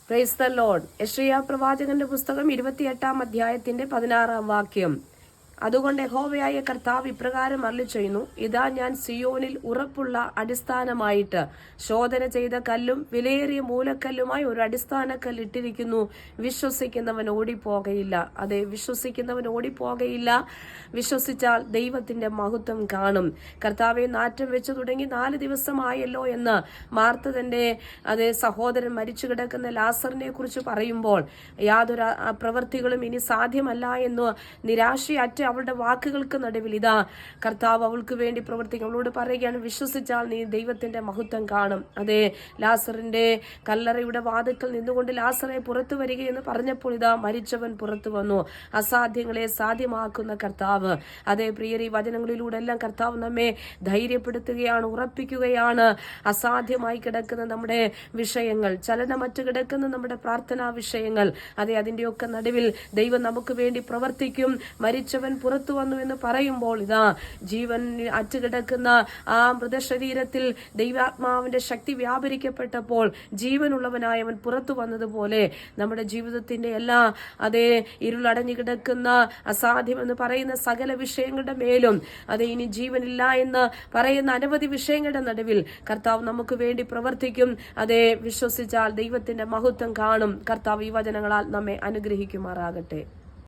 Praise the Lord. യെശയ്യാ പ്രവാചകന്റെ പുസ്തകം 28 അധ്യായത്തിന്റെ 16 വാക്യം. അതുകൊണ്ട് യഹോവയായ കർത്താവ് ഇപ്രകാരം അരുളിച്ചെയ്യുന്നു, ഇതാ ഞാൻ സിയോനിൽ ഉറപ്പുള്ള അടിസ്ഥാനമായിട്ട് ശോധന ചെയ്ത കല്ലും വിലയേറിയ മൂലക്കല്ലുമായി ഒരു അടിസ്ഥാനക്കല്ല് ഇട്ടിരിക്കുന്നു. വിശ്വസിക്കുന്നവൻ ഓടിപ്പോകയില്ല. അതെ, വിശ്വസിക്കുന്നവൻ ഓടിപ്പോകയില്ല. വിശ്വസിച്ചാൽ ദൈവത്തിന്റെ മഹത്വം കാണും. കർത്താവെ, നാറ്റം വെച്ചു തുടങ്ങി 4 ദിവസമായല്ലോ എന്ന് മാർത്ത തന്റെ സഹോദരൻ മരിച്ചു കിടക്കുന്ന ലാസറിനെ കുറിച്ച് പറയുമ്പോൾ യാതൊരു പ്രവൃത്തികളും ഇനി സാധ്യമല്ല എന്ന് നിരാശയറ്റ അവളുടെ വാക്കുകൾക്ക് നടുവിൽ ഇതാ കർത്താവ് അവൾക്ക് വേണ്ടി പ്രവർത്തിക്കും. അവളോട് പറയുകയാണ്, വിശ്വസിച്ചാൽ നീ ദൈവത്തിന്റെ മഹത്വം കാണും. അതെ, ലാസറിന്റെ കല്ലറയുടെ വാതിൽക്കൽ നിന്നുകൊണ്ട് ലാസറെ പുറത്തു വരികയെന്ന് പറഞ്ഞപ്പോൾ ഇതാ മരിച്ചവൻ പുറത്തു വന്നു. അസാധ്യങ്ങളെ സാധ്യമാക്കുന്ന കർത്താവ്. അതേ പ്രിയരെ, ഈ വചനങ്ങളിലൂടെ എല്ലാം കർത്താവ് നമ്മെ ധൈര്യപ്പെടുത്തുകയാണ്, ഉറപ്പിക്കുകയാണ്. അസാധ്യമായി കിടക്കുന്ന നമ്മുടെ വിഷയങ്ങൾ, ചലനമറ്റ് കിടക്കുന്ന നമ്മുടെ പ്രാർത്ഥനാ വിഷയങ്ങൾ, അതെ, അതിന്റെയൊക്കെ നടുവിൽ ദൈവം നമുക്ക് വേണ്ടി പ്രവർത്തിക്കും. മരിച്ചവൻ പുറത്തു വന്നു എന്ന് പറയുമ്പോൾ ഇതാ ജീവൻ അറ്റുകിടക്കുന്ന ആ മൃതശരീരത്തിൽ ദൈവാത്മാവിന്റെ ശക്തി വ്യാപരിക്കപ്പെട്ടപ്പോൾ ജീവനുള്ളവനായവൻ പുറത്തു വന്നതുപോലെ നമ്മുടെ ജീവിതത്തിന്റെ എല്ലാ ഇരുളടഞ്ഞു കിടക്കുന്ന അസാധ്യമെന്ന് പറയുന്ന സകല വിഷയങ്ങളുടെ മേലും ഇനി ജീവനില്ല എന്ന് പറയുന്ന അനവധി വിഷയങ്ങളുടെ നടുവിൽ കർത്താവ് നമുക്ക് വേണ്ടി പ്രവർത്തിക്കും. വിശ്വസിച്ചാൽ ദൈവത്തിന്റെ മഹത്വം കാണും. കർത്താവ് ഈ വചനങ്ങളാൽ നമ്മെ അനുഗ്രഹിക്കുമാറാകട്ടെ.